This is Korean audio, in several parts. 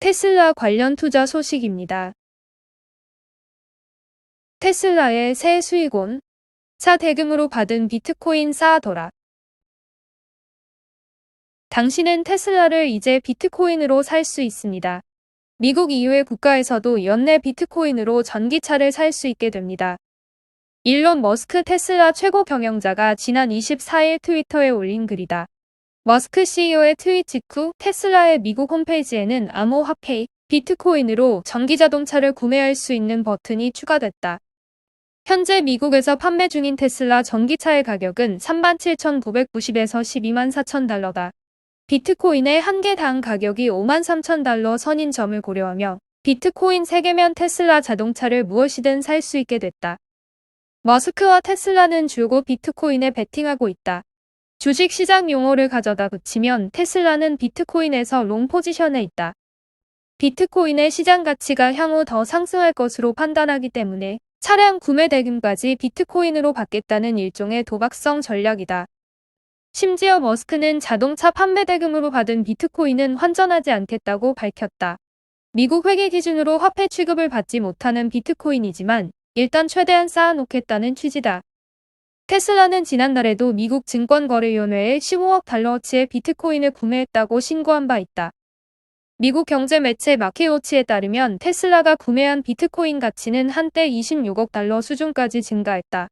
테슬라 관련 투자 소식입니다. 테슬라의 새 수익원, 차 대금으로 받은 비트코인 쌓아둬라. 당신은 테슬라를 이제 비트코인으로 살 수 있습니다. 미국 이외의 국가에서도 연내 비트코인으로 전기차를 살 수 있게 됩니다. 일론 머스크 테슬라 최고 경영자가 지난 24일 트위터에 올린 글이다. 머스크 CEO의 트윗 직후 테슬라의 미국 홈페이지에는 암호화폐 비트코인으로 전기자동차를 구매할 수 있는 버튼이 추가됐다. 현재 미국에서 판매 중인 테슬라 전기차의 가격은 37,990에서 124,000달러다. 비트코인의 한 개당 가격이 53,000달러 선인 점을 고려하며 비트코인 3개면 테슬라 자동차를 무엇이든 살 수 있게 됐다. 머스크와 테슬라는 줄곧 비트코인에 베팅하고 있다. 주식시장 용어를 가져다 붙이면 테슬라는 비트코인에서 롱 포지션에 있다. 비트코인의 시장 가치가 향후 더 상승할 것으로 판단하기 때문에 차량 구매 대금까지 비트코인으로 받겠다는 일종의 도박성 전략이다. 심지어 머스크는 자동차 판매 대금으로 받은 비트코인은 환전하지 않겠다고 밝혔다. 미국 회계 기준으로 화폐 취급을 받지 못하는 비트코인이지만 일단 최대한 쌓아놓겠다는 취지다. 테슬라는 지난달에도 미국 증권거래위원회에 15억 달러어치의 비트코인을 구매했다고 신고한 바 있다. 미국 경제 매체 마켓워치에 따르면 테슬라가 구매한 비트코인 가치는 한때 26억 달러 수준까지 증가했다.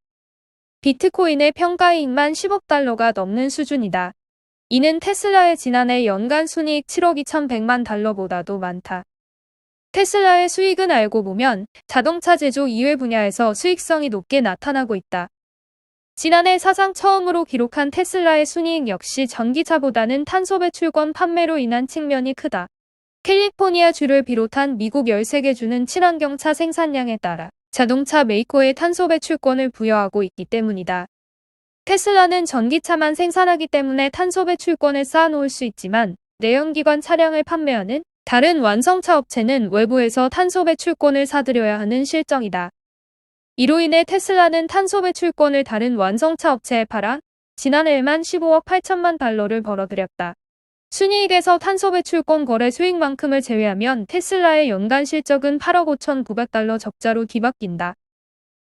비트코인의 평가이익만 10억 달러가 넘는 수준이다. 이는 테슬라의 지난해 연간 순이익 7억 2,100만 달러보다도 많다. 테슬라의 수익은 알고 보면 자동차 제조 이외 분야에서 수익성이 높게 나타나고 있다. 지난해 사상 처음으로 기록한 테슬라의 순이익 역시 전기차보다는 탄소 배출권 판매로 인한 측면이 크다. 캘리포니아주를 비롯한 미국 13개 주는 친환경차 생산량에 따라 자동차 메이커에 탄소 배출권을 부여하고 있기 때문이다. 테슬라는 전기차만 생산하기 때문에 탄소 배출권을 쌓아놓을 수 있지만 내연기관 차량을 판매하는 다른 완성차 업체는 외부에서 탄소 배출권을 사들여야 하는 실정이다. 이로 인해 테슬라는 탄소 배출권을 다른 완성차 업체에 팔아 지난해에만 15억 8천만 달러를 벌어들였다. 순이익에서 탄소 배출권 거래 수익만큼을 제외하면 테슬라의 연간 실적은 8억 5,900달러 적자로 뒤바뀐다.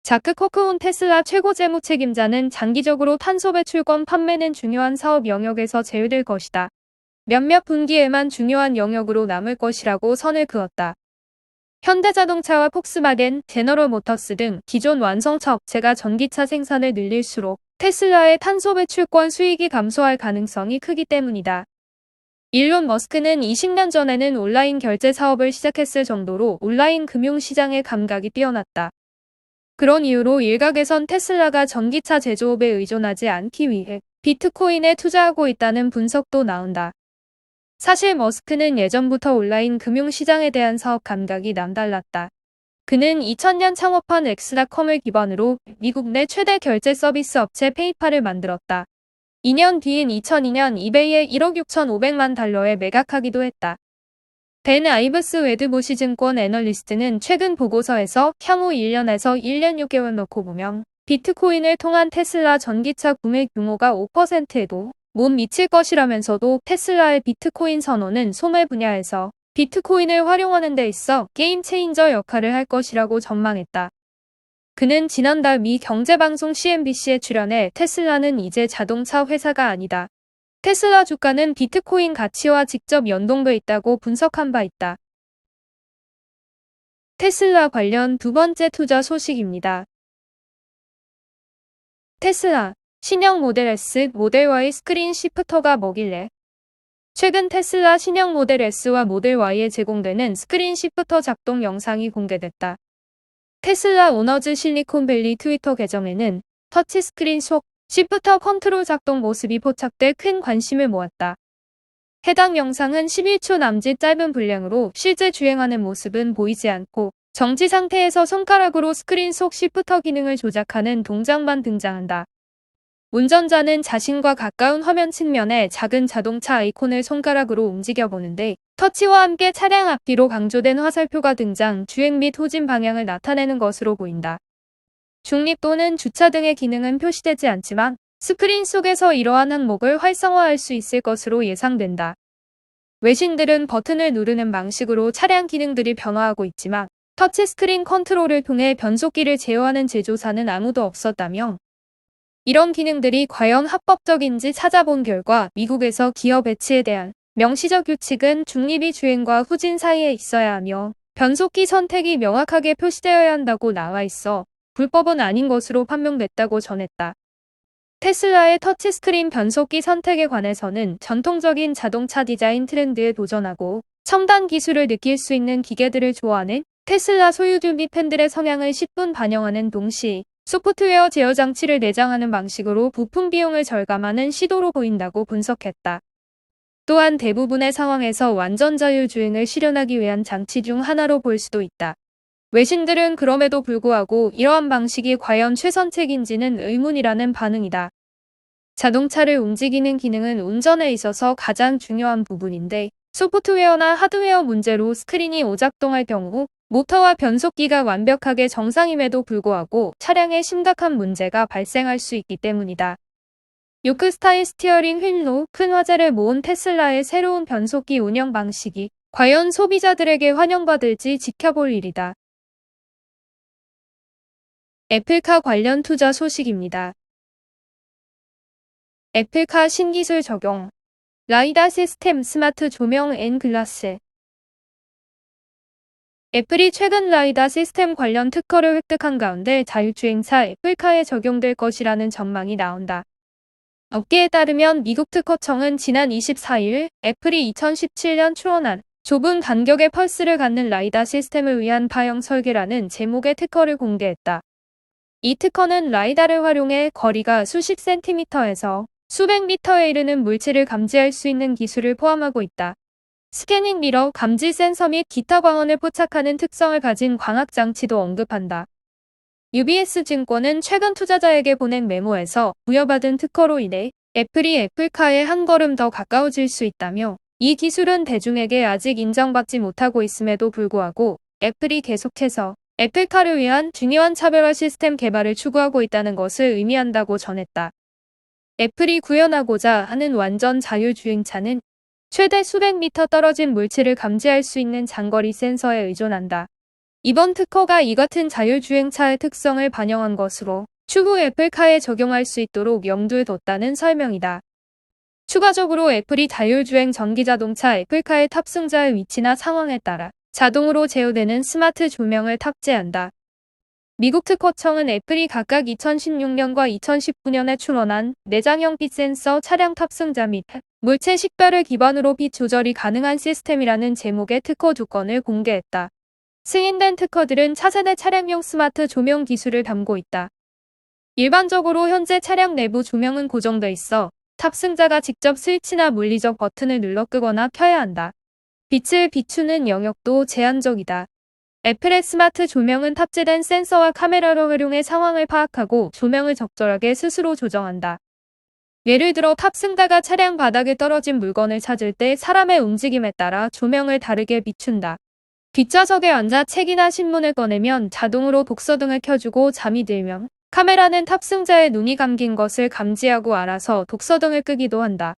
자크 커크온 테슬라 최고 재무 책임자는 장기적으로 탄소 배출권 판매는 중요한 사업 영역에서 제외될 것이다. 몇몇 분기에만 중요한 영역으로 남을 것이라고 선을 그었다. 현대자동차와 폭스바겐, 제너럴 모터스 등 기존 완성차 업체가 전기차 생산을 늘릴수록 테슬라의 탄소 배출권 수익이 감소할 가능성이 크기 때문이다. 일론 머스크는 20년 전에는 온라인 결제 사업을 시작했을 정도로 온라인 금융시장의 감각이 뛰어났다. 그런 이유로 일각에선 테슬라가 전기차 제조업에 의존하지 않기 위해 비트코인에 투자하고 있다는 분석도 나온다. 사실 머스크는 예전부터 온라인 금융시장에 대한 사업 감각이 남달랐다. 그는 2000년 창업한 엑스닷컴을 기반으로 미국 내 최대 결제 서비스 업체 페이팔을 만들었다. 2년 뒤인 2002년 이베이에 1억 6,500만 달러에 매각하기도 했다. 벤 아이브스 웨드보시 증권 애널리스트는 최근 보고서에서 향후 1년에서 1년 6개월 놓고 보면 비트코인을 통한 테슬라 전기차 구매 규모가 5%에도 못 미칠 것이라면서도 테슬라의 비트코인 선호는 소매 분야에서 비트코인을 활용하는 데 있어 게임 체인저 역할을 할 것이라고 전망했다. 그는 지난달 미 경제방송 CNBC에 출연해 테슬라는 이제 자동차 회사가 아니다. 테슬라 주가는 비트코인 가치와 직접 연동돼 있다고 분석한 바 있다. 테슬라 관련 두 번째 투자 소식입니다. 테슬라 신형 모델 S, 모델 Y 스크린 시프터가 뭐길래? 최근 테슬라 신형 모델 S와 모델 Y에 제공되는 스크린 시프터 작동 영상이 공개됐다. 테슬라 오너즈 실리콘밸리 트위터 계정에는 터치스크린 속 시프터 컨트롤 작동 모습이 포착돼 큰 관심을 모았다. 해당 영상은 11초 남짓 짧은 분량으로 실제 주행하는 모습은 보이지 않고 정지 상태에서 손가락으로 스크린 속 시프터 기능을 조작하는 동작만 등장한다. 운전자는 자신과 가까운 화면 측면에 작은 자동차 아이콘을 손가락으로 움직여보는데 터치와 함께 차량 앞뒤로 강조된 화살표가 등장 주행 및 후진 방향을 나타내는 것으로 보인다. 중립 또는 주차 등의 기능은 표시되지 않지만 스크린 속에서 이러한 항목을 활성화할 수 있을 것으로 예상된다. 외신들은 버튼을 누르는 방식으로 차량 기능들이 변화하고 있지만 터치스크린 컨트롤을 통해 변속기를 제어하는 제조사는 아무도 없었다며 이런 기능들이 과연 합법적인지 찾아본 결과 미국에서 기어 배치에 대한 명시적 규칙은 중립이 주행과 후진 사이에 있어야 하며 변속기 선택이 명확하게 표시되어야 한다고 나와 있어 불법은 아닌 것으로 판명됐다고 전했다. 테슬라의 터치스크린 변속기 선택에 관해서는 전통적인 자동차 디자인 트렌드에 도전하고 첨단 기술을 느낄 수 있는 기계들을 좋아하는 테슬라 소유주 및 팬들의 성향을 10분 반영하는 동시에 소프트웨어 제어 장치를 내장하는 방식으로 부품 비용을 절감하는 시도로 보인다고 분석했다. 또한 대부분의 상황에서 완전 자율주행을 실현하기 위한 장치 중 하나로 볼 수도 있다. 외신들은 그럼에도 불구하고 이러한 방식이 과연 최선책인지는 의문이라는 반응이다. 자동차를 움직이는 기능은 운전에 있어서 가장 중요한 부분인데 소프트웨어나 하드웨어 문제로 스크린이 오작동할 경우 모터와 변속기가 완벽하게 정상임에도 불구하고 차량에 심각한 문제가 발생할 수 있기 때문이다. 요크 스타일 스티어링 휠로 큰 화제를 모은 테슬라의 새로운 변속기 운영 방식이 과연 소비자들에게 환영받을지 지켜볼 일이다. 애플카 관련 투자 소식입니다. 애플카 신기술 적용, 라이다 시스템 스마트 조명 앤 글라스. 애플이 최근 라이다 시스템 관련 특허를 획득한 가운데 자율주행차 애플카에 적용될 것이라는 전망이 나온다. 업계에 따르면 미국 특허청은 지난 24일 애플이 2017년 출원한 좁은 간격의 펄스를 갖는 라이다 시스템을 위한 파형 설계라는 제목의 특허를 공개했다. 이 특허는 라이다를 활용해 거리가 수십 센티미터에서 수백 미터에 이르는 물체를 감지할 수 있는 기술을 포함하고 있다. 스캐닝 미러, 감지 센서 및 기타 광원을 포착하는 특성을 가진 광학 장치도 언급한다. UBS 증권은 최근 투자자에게 보낸 메모에서 부여받은 특허로 인해 애플이 애플카에 한 걸음 더 가까워질 수 있다며 이 기술은 대중에게 아직 인정받지 못하고 있음에도 불구하고 애플이 계속해서 애플카를 위한 중요한 차별화 시스템 개발을 추구하고 있다는 것을 의미한다고 전했다. 애플이 구현하고자 하는 완전 자율주행차는 최대 수백 미터 떨어진 물체를 감지할 수 있는 장거리 센서에 의존한다. 이번 특허가 이 같은 자율주행차의 특성을 반영한 것으로 추후 애플카에 적용할 수 있도록 염두에 뒀다는 설명이다. 추가적으로 애플이 자율주행 전기자동차 애플카의 탑승자의 위치나 상황에 따라 자동으로 제어되는 스마트 조명을 탑재한다. 미국 특허청은 애플이 각각 2016년과 2019년에 출원한 내장형 빛 센서 차량 탑승자 및 물체 식별을 기반으로 빛 조절이 가능한 시스템이라는 제목의 특허 2건을 공개했다. 승인된 특허들은 차세대 차량용 스마트 조명 기술을 담고 있다. 일반적으로 현재 차량 내부 조명은 고정돼 있어 탑승자가 직접 스위치나 물리적 버튼을 눌러 끄거나 켜야 한다. 빛을 비추는 영역도 제한적이다. 애플의 스마트 조명은 탑재된 센서와 카메라를 활용해 상황을 파악하고 조명을 적절하게 스스로 조정한다. 예를 들어 탑승자가 차량 바닥에 떨어진 물건을 찾을 때 사람의 움직임에 따라 조명을 다르게 비춘다. 뒷좌석에 앉아 책이나 신문을 꺼내면 자동으로 독서등을 켜주고 잠이 들면 카메라는 탑승자의 눈이 감긴 것을 감지하고 알아서 독서등을 끄기도 한다.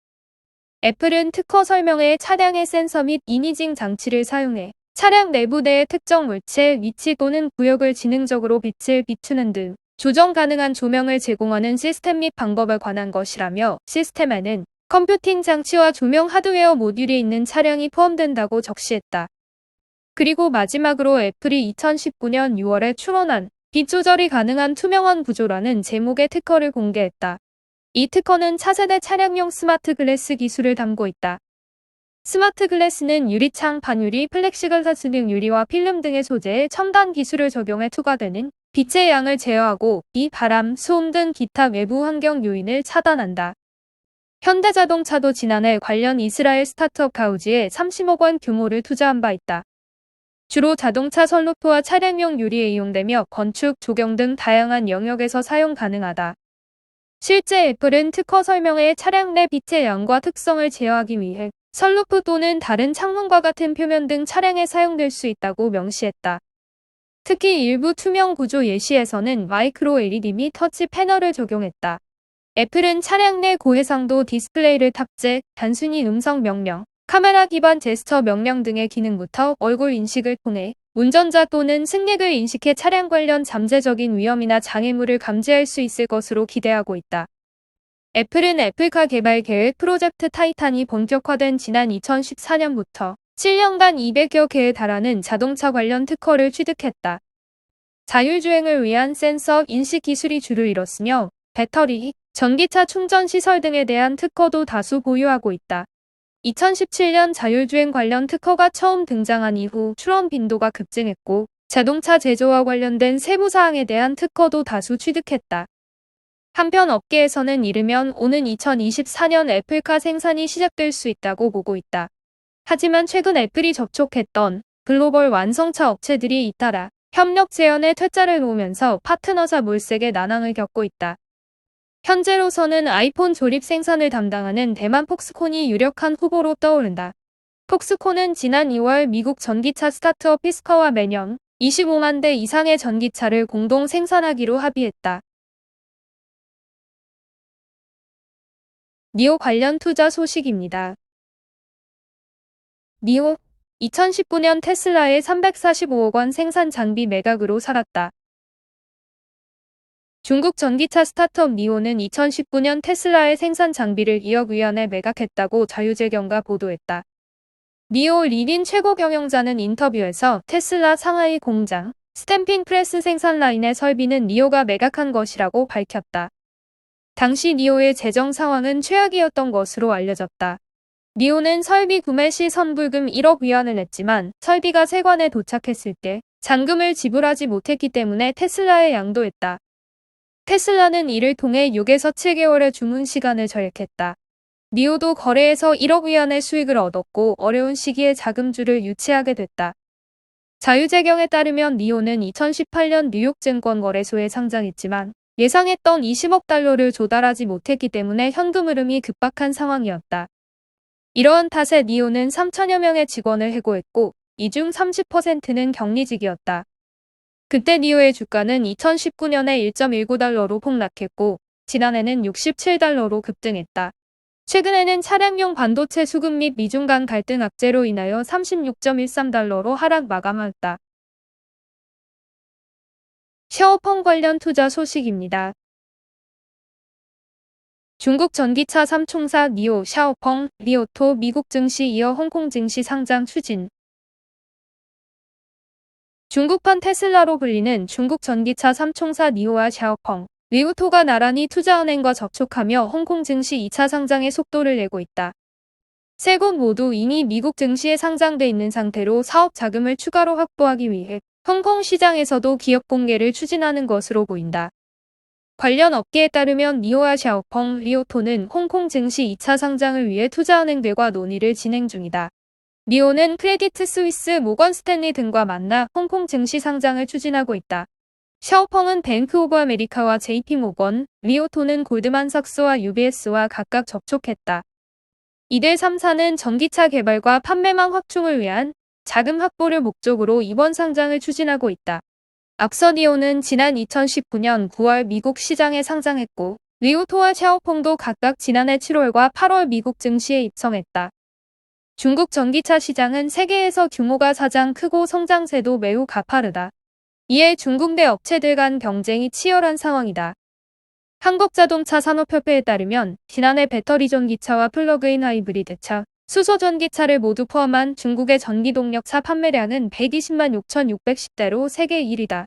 애플은 특허 설명에 차량의 센서 및 이미징 장치를 사용해 차량 내부대의 특정 물체, 위치 또는 구역을 지능적으로 빛을 비추는 등 조정 가능한 조명을 제공하는 시스템 및 방법에 관한 것이라며 시스템에는 컴퓨팅 장치와 조명 하드웨어 모듈이 있는 차량이 포함된다고 적시했다. 그리고 마지막으로 애플이 2019년 6월에 출원한 빛 조절이 가능한 투명한 구조라는 제목의 특허를 공개했다. 이 특허는 차세대 차량용 스마트 글래스 기술을 담고 있다. 스마트 글래스는 유리창, 반유리, 플렉시글라스 등 유리와 필름 등의 소재에 첨단 기술을 적용해 투과되는 빛의 양을 제어하고 비, 바람, 소음 등 기타 외부 환경 요인을 차단한다. 현대자동차도 지난해 관련 이스라엘 스타트업 가우지에 30억 원 규모를 투자한 바 있다. 주로 자동차 선루프와 차량용 유리에 이용되며 건축, 조경 등 다양한 영역에서 사용 가능하다. 실제 애플은 특허 설명에 차량 내 빛의 양과 특성을 제어하기 위해 선루프 또는 다른 창문과 같은 표면 등 차량에 사용될 수 있다고 명시했다. 특히 일부 투명 구조 예시에서는 마이크로 LED 및 터치 패널을 적용했다. 애플은 차량 내 고해상도 디스플레이를 탑재, 단순히 음성 명령, 카메라 기반 제스처 명령 등의 기능부터 얼굴 인식을 통해 운전자 또는 승객을 인식해 차량 관련 잠재적인 위험이나 장애물을 감지할 수 있을 것으로 기대하고 있다. 애플은 애플카 개발 계획 프로젝트 타이탄이 본격화된 지난 2014년부터 7년간 200여 개에 달하는 자동차 관련 특허를 취득했다. 자율주행을 위한 센서 인식 기술이 주를 이뤘으며 배터리, 전기차 충전 시설 등에 대한 특허도 다수 보유하고 있다. 2017년 자율주행 관련 특허가 처음 등장한 이후 출원 빈도가 급증했고 자동차 제조와 관련된 세부 사항에 대한 특허도 다수 취득했다. 한편 업계에서는 이르면 오는 2024년 애플카 생산이 시작될 수 있다고 보고 있다. 하지만 최근 애플이 접촉했던 글로벌 완성차 업체들이 잇따라 협력 제연에 퇴짜를 놓으면서 파트너사 몰색의 난항을 겪고 있다. 현재로서는 아이폰 조립 생산을 담당하는 대만 폭스콘이 유력한 후보로 떠오른다. 폭스콘은 지난 2월 미국 전기차 스타트업 피스커와 매년 25만 대 이상의 전기차를 공동 생산하기로 합의했다. 니오 관련 투자 소식입니다. 니오, 2019년 테슬라의 345억 원 생산 장비 매각으로 살았다. 중국 전기차 스타트업 니오는 2019년 테슬라의 생산 장비를 2억 위안에 매각했다고 자유재경가 보도했다. 니오 리린 최고 경영자는 인터뷰에서 테슬라 상하이 공장, 스탬핑 프레스 생산 라인의 설비는 니오가 매각한 것이라고 밝혔다. 당시 니오의 재정 상황은 최악이었던 것으로 알려졌다. 니오는 설비 구매 시 선불금 1억 위안을 냈지만 설비가 세관에 도착했을 때 잔금을 지불하지 못했기 때문에 테슬라에 양도했다. 테슬라는 이를 통해 6에서 7개월의 주문 시간을 절약했다. 니오도 거래에서 1억 위안의 수익을 얻었고 어려운 시기에 자금줄을 유치하게 됐다. 자유재경에 따르면 니오는 2018년 뉴욕 증권거래소에 상장했지만 예상했던 20억 달러를 조달하지 못했기 때문에 현금 흐름이 급박한 상황이었다. 이러한 탓에 니오는 3천여 명의 직원을 해고했고 이 중 30%는 격리직이었다. 그때 니오의 주가는 2019년에 1.19달러로 폭락했고 지난해는 67달러로 급등했다. 최근에는 차량용 반도체 수급 및 미중 간 갈등 악재로 인하여 36.13달러로 하락 마감했다. 샤오펑 관련 투자 소식입니다. 중국 전기차 3총사 니오, 샤오펑, 리오토 미국 증시 이어 홍콩 증시 상장 추진. 중국판 테슬라로 불리는 중국 전기차 3총사 니오와 샤오펑, 리오토가 나란히 투자은행과 접촉하며 홍콩 증시 2차 상장의 속도를 내고 있다. 세 곳 모두 이미 미국 증시에 상장돼 있는 상태로 사업 자금을 추가로 확보하기 위해 홍콩 시장에서도 기업 공개를 추진하는 것으로 보인다. 관련 업계에 따르면 니오와 샤오펑, 리오토는 홍콩 증시 2차 상장을 위해 투자은행들과 논의를 진행 중이다. 니오는 크레디트 스위스, 모건 스탠리 등과 만나 홍콩 증시 상장을 추진하고 있다. 샤오펑은 뱅크 오브 아메리카와 JP 모건, 리오토는 골드만삭스와 UBS와 각각 접촉했다. 이들 3사는 전기차 개발과 판매망 확충을 위한 자금 확보를 목적으로 이번 상장을 추진하고 있다. 앞서 니오는 지난 2019년 9월 미국 시장에 상장했고 리오토와 샤오펑도 각각 지난해 7월과 8월 미국 증시에 입성했다. 중국 전기차 시장은 세계에서 규모가 가장 크고 성장세도 매우 가파르다. 이에 중국 내 업체들 간 경쟁이 치열한 상황이다. 한국자동차 산업협회에 따르면 지난해 배터리 전기차와 플러그인 하이브리드차, 수소 전기차를 모두 포함한 중국의 전기동력차 판매량은 120만 6,610대로 세계 1위다.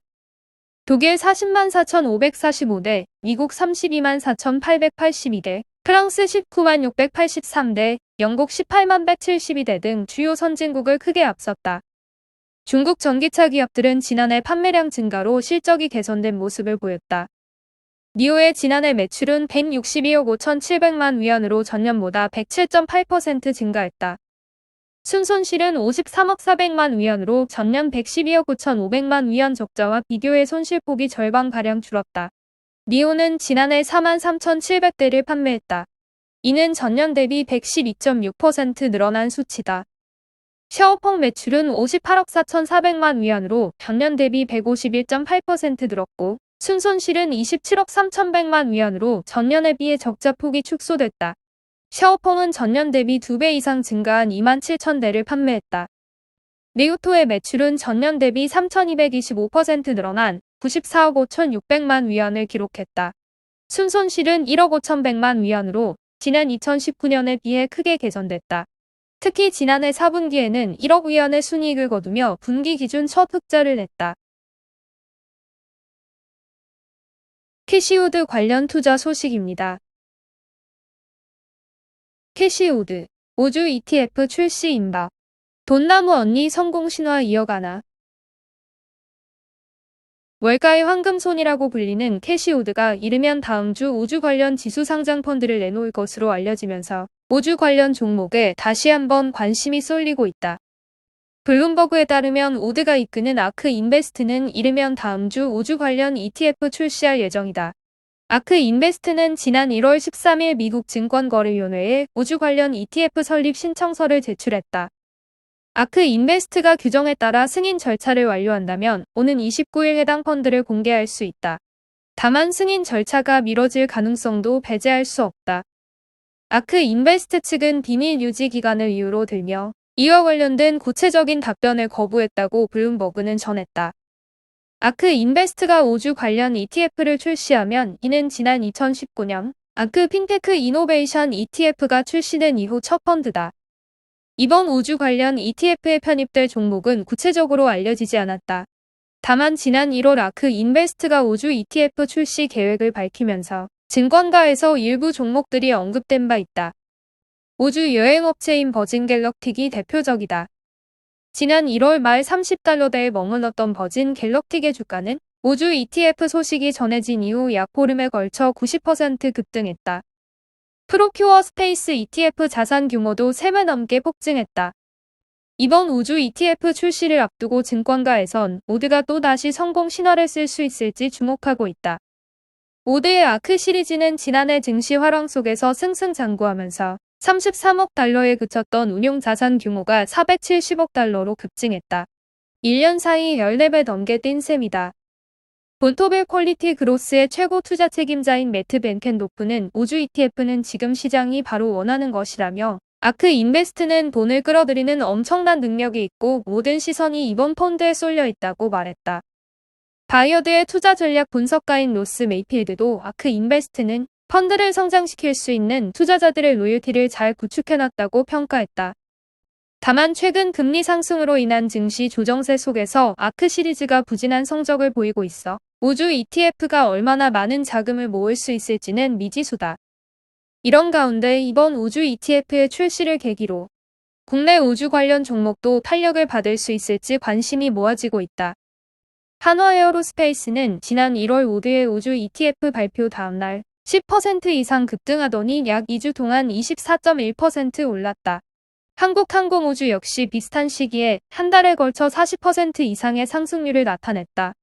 독일 40만 4,545대, 미국 32만 4,882대, 프랑스 19만 683대, 영국 18만 172대 등 주요 선진국을 크게 앞섰다. 중국 전기차 기업들은 지난해 판매량 증가로 실적이 개선된 모습을 보였다. 니오의 지난해 매출은 162억 5,700만 위안으로 전년보다 107.8% 증가했다. 순손실은 53억 400만 위안으로 전년 112억 9,500만 위안 적자와 비교해 손실폭이 절반가량 줄었다. 니오는 지난해 4만 3,700대를 판매했다. 이는 전년 대비 112.6% 늘어난 수치다. 샤오펑 매출은 58억 4,400만 위안으로 전년 대비 151.8% 늘었고 순손실은 27억 3,100만 위안으로 전년에 비해 적자폭이 축소됐다. 샤오펑은 전년 대비 2배 이상 증가한 27,000대를 판매했다. 리오토의 매출은 전년 대비 3,225% 늘어난 94억 5,600만 위안을 기록했다. 순손실은 1억 5,100만 위안으로 지난 2019년에 비해 크게 개선됐다. 특히 지난해 4분기에는 1억 위안의 순이익을 거두며 분기 기준 첫 흑자를 냈다. 캐시우드 관련 투자 소식입니다. 캐시우드, 오주 ETF 출시 임박. 돈나무 언니 성공 신화 이어가나. 월가의 황금손이라고 불리는 캐시우드가 이르면 다음 주 우주 관련 지수 상장 펀드를 내놓을 것으로 알려지면서 우주 관련 종목에 다시 한번 관심이 쏠리고 있다. 블룸버그에 따르면 우드가 이끄는 아크 인베스트는 이르면 다음 주 우주 관련 ETF 출시할 예정이다. 아크 인베스트는 지난 1월 13일 미국 증권거래위원회에 우주 관련 ETF 설립 신청서를 제출했다. 아크 인베스트가 규정에 따라 승인 절차를 완료한다면 오는 29일 해당 펀드를 공개할 수 있다. 다만 승인 절차가 미뤄질 가능성도 배제할 수 없다. 아크 인베스트 측은 비밀 유지 기간을 이유로 들며 이와 관련된 구체적인 답변을 거부했다고 블룸버그는 전했다. 아크 인베스트가 우주 관련 ETF를 출시하면 이는 지난 2019년 아크 핀테크 이노베이션 ETF가 출시된 이후 첫 펀드다. 이번 우주 관련 ETF에 편입될 종목은 구체적으로 알려지지 않았다. 다만 지난 1월 아크 인베스트가 우주 ETF 출시 계획을 밝히면서 증권가에서 일부 종목들이 언급된 바 있다. 우주 여행업체인 버진 갤럭틱이 대표적이다. 지난 1월 말 30달러대에 머물렀던 버진 갤럭틱의 주가는 우주 ETF 소식이 전해진 이후 약 보름에 걸쳐 90% 급등했다. 프로큐어 스페이스 ETF 자산 규모도 3배 넘게 폭증했다. 이번 우주 ETF 출시를 앞두고 증권가에선 우드가 또다시 성공 신화를 쓸 수 있을지 주목하고 있다. 우드의 아크 시리즈는 지난해 증시 화랑 속에서 승승장구하면서 33억 달러에 그쳤던 운용 자산 규모가 470억 달러로 급증했다. 1년 사이 14배 넘게 뛴 셈이다. 본토벨 퀄리티 그로스의 최고 투자 책임자인 매트 벤켄도프는 우주 ETF는 지금 시장이 바로 원하는 것이라며 아크 인베스트는 돈을 끌어들이는 엄청난 능력이 있고 모든 시선이 이번 펀드에 쏠려 있다고 말했다. 바이어드의 투자 전략 분석가인 로스 메이필드도 아크 인베스트는 펀드를 성장시킬 수 있는 투자자들의 로열티를 잘 구축해놨다고 평가했다. 다만 최근 금리 상승으로 인한 증시 조정세 속에서 아크 시리즈가 부진한 성적을 보이고 있어 우주 ETF가 얼마나 많은 자금을 모을 수 있을지는 미지수다. 이런 가운데 이번 우주 ETF의 출시를 계기로 국내 우주 관련 종목도 탄력을 받을 수 있을지 관심이 모아지고 있다. 한화에어로스페이스는 지난 1월 우드의 우주 ETF 발표 다음날 10% 이상 급등하더니 약 2주 동안 24.1% 올랐다. 한국항공우주 역시 비슷한 시기에 한 달에 걸쳐 40% 이상의 상승률을 나타냈다.